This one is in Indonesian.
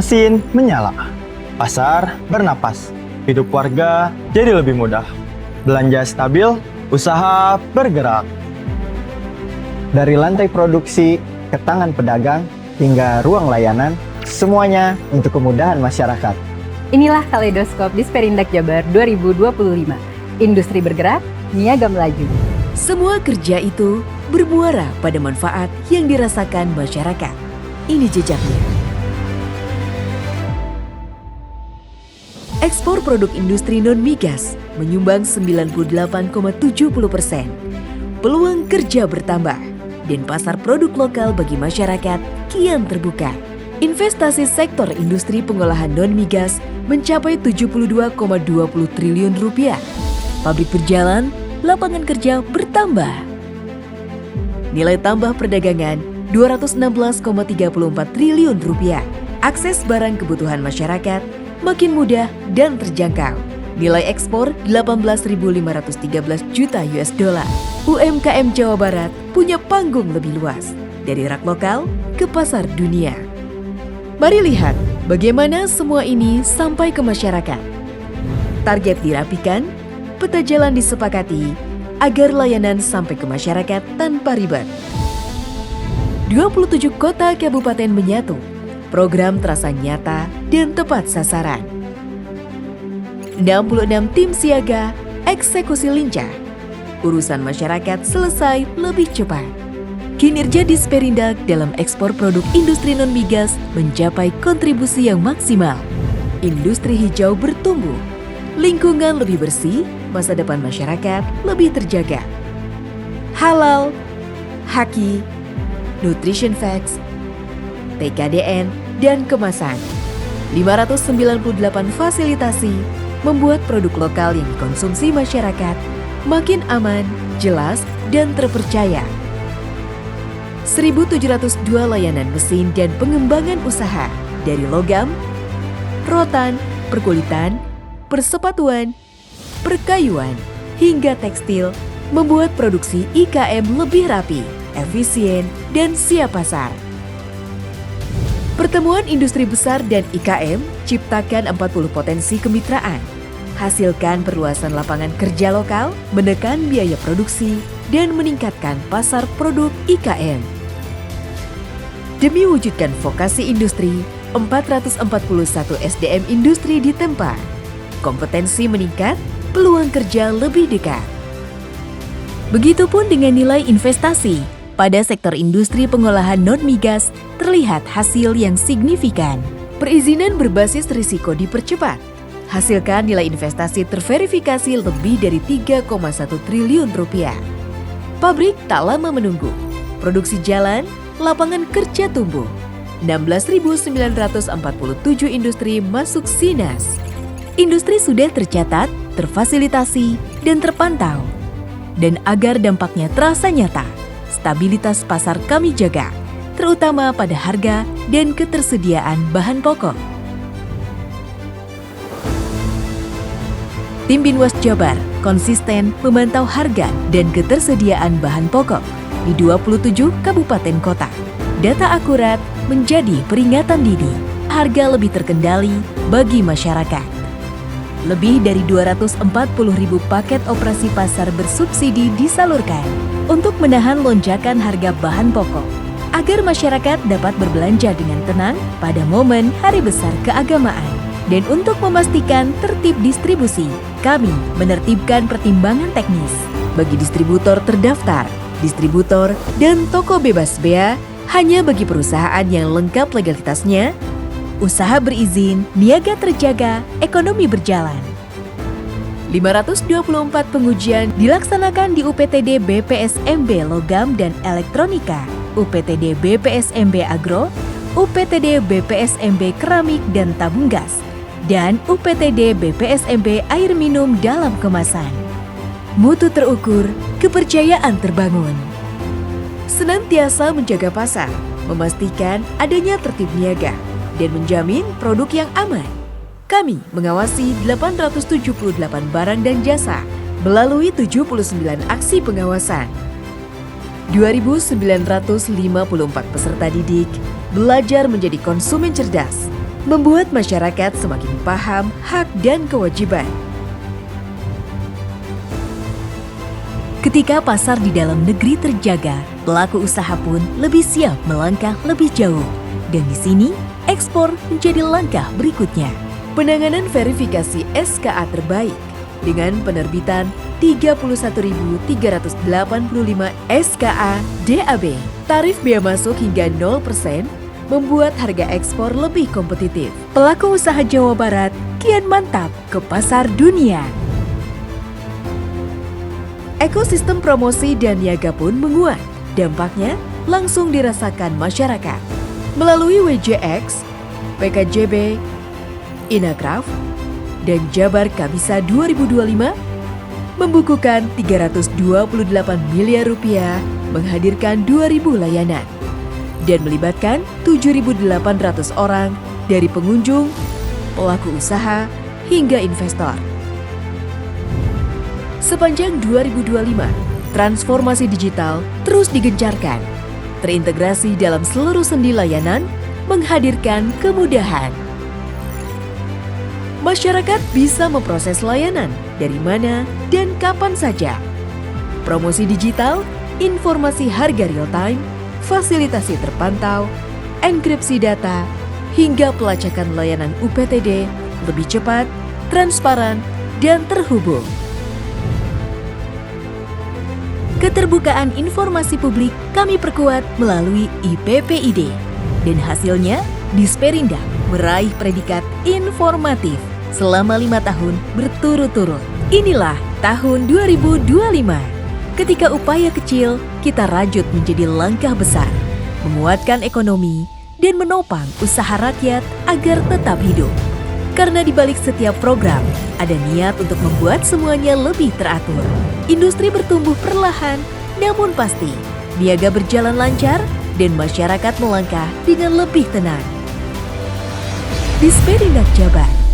Mesin menyala, pasar bernapas, hidup warga jadi lebih mudah. Belanja stabil, usaha bergerak. Dari lantai produksi ke tangan pedagang hingga ruang layanan, semuanya untuk kemudahan masyarakat. Inilah kaleidoskop Disperindak Jabar 2025. Industri bergerak, niaga melaju. Semua kerja itu bermuara pada manfaat yang dirasakan masyarakat. Ini jejaknya. Ekspor produk industri non-migas menyumbang 98,70%. Peluang kerja bertambah dan pasar produk lokal bagi masyarakat kian terbuka. Investasi sektor industri pengolahan non-migas mencapai 72,20 triliun rupiah. Pabrik berjalan, lapangan kerja bertambah. Nilai tambah perdagangan 216,34 triliun rupiah. Akses barang kebutuhan masyarakat makin mudah dan terjangkau. Nilai ekspor 18.513 juta US dollar. UMKM Jawa Barat punya panggung lebih luas dari rak lokal ke pasar dunia. Mari lihat bagaimana semua ini sampai ke masyarakat. Target dirapikan, peta jalan disepakati agar layanan sampai ke masyarakat tanpa ribet. 27 kota kabupaten menyatu, program terasa nyata dan tepat sasaran. 66 tim siaga, eksekusi lincah. Urusan masyarakat selesai lebih cepat. Kinerja Disperindak dalam ekspor produk industri non-migas mencapai kontribusi yang maksimal. Industri hijau bertumbuh, lingkungan lebih bersih, masa depan masyarakat lebih terjaga. Halal, Haki, Nutrition Facts, TKDN, dan kemasan. 598 fasilitasi membuat produk lokal yang dikonsumsi masyarakat makin aman, jelas, dan terpercaya. 1.702 layanan mesin dan pengembangan usaha dari logam, rotan, perkulitan, persepatuan, perkayuan, hingga tekstil membuat produksi IKM lebih rapi, efisien, dan siap pasar. Pertemuan industri besar dan IKM ciptakan 40 potensi kemitraan, hasilkan perluasan lapangan kerja lokal, menekan biaya produksi, dan meningkatkan pasar produk IKM. Demi wujudkan vokasi industri, 441 SDM industri ditempa. Kompetensi meningkat, peluang kerja lebih dekat. Begitupun dengan nilai investasi. Pada sektor industri pengolahan non-migas, terlihat hasil yang signifikan. Perizinan berbasis risiko dipercepat. Hasilkan nilai investasi terverifikasi lebih dari 3,1 triliun rupiah. Pabrik tak lama menunggu. Produksi jalan, lapangan kerja tumbuh. 16.947 industri masuk SINAS. Industri sudah tercatat, terfasilitasi, dan terpantau. Dan agar dampaknya terasa nyata, stabilitas pasar kami jaga, terutama pada harga dan ketersediaan bahan pokok. Tim Binwas Jabar konsisten memantau harga dan ketersediaan bahan pokok di 27 kabupaten kota. Data akurat menjadi peringatan dini, harga lebih terkendali bagi masyarakat. Lebih dari 240.000 paket operasi pasar bersubsidi disalurkan untuk menahan lonjakan harga bahan pokok, agar masyarakat dapat berbelanja dengan tenang pada momen hari besar keagamaan. Dan untuk memastikan tertib distribusi, kami menertibkan pertimbangan teknis bagi distributor terdaftar, distributor, dan toko bebas bea hanya bagi perusahaan yang lengkap legalitasnya, usaha berizin, niaga terjaga, ekonomi berjalan. 524 pengujian dilaksanakan di UPTD BPSMB Logam dan Elektronika, UPTD BPSMB Agro, UPTD BPSMB Keramik dan Tabung Gas, dan UPTD BPSMB Air Minum dalam kemasan. Mutu terukur, kepercayaan terbangun. Senantiasa menjaga pasar, memastikan adanya tertib niaga, dan menjamin produk yang aman. Kami mengawasi 878 barang dan jasa melalui 79 aksi pengawasan. 2.954 peserta didik belajar menjadi konsumen cerdas membuat masyarakat semakin paham hak dan kewajiban. Ketika pasar di dalam negeri terjaga, pelaku usaha pun lebih siap melangkah lebih jauh. Dan di sini, ekspor menjadi langkah berikutnya. Penanganan verifikasi SKA terbaik dengan penerbitan 31.385 SKA DAB. Tarif bea masuk hingga 0% membuat harga ekspor lebih kompetitif. Pelaku usaha Jawa Barat kian mantap ke pasar dunia. Ekosistem promosi dan niaga pun menguat. Dampaknya langsung dirasakan masyarakat. Melalui WJX, PKJB, Inakraf, dan Jabar Kabisa 2025 membukukan 328 miliar rupiah menghadirkan 2.000 layanan dan melibatkan 7.800 orang dari pengunjung, pelaku usaha, hingga investor. Sepanjang 2025, transformasi digital terus digencarkan, terintegrasi dalam seluruh sendi layanan, menghadirkan kemudahan. Masyarakat bisa memproses layanan dari mana dan kapan saja. Promosi digital, informasi harga real-time, fasilitasi terpantau, enkripsi data, hingga pelacakan layanan UPTD lebih cepat, transparan, dan terhubung. Keterbukaan informasi publik kami perkuat melalui IPPID. Dan hasilnya, Disperindak meraih predikat informatif selama 5 tahun berturut-turut. Inilah tahun 2025. Ketika upaya kecil, kita rajut menjadi langkah besar, menguatkan ekonomi, dan menopang usaha rakyat agar tetap hidup. Karena di balik setiap program, ada niat untuk membuat semuanya lebih teratur. Industri bertumbuh perlahan, namun pasti. Niaga berjalan lancar, dan masyarakat melangkah dengan lebih tenang. Disperindak Jabar.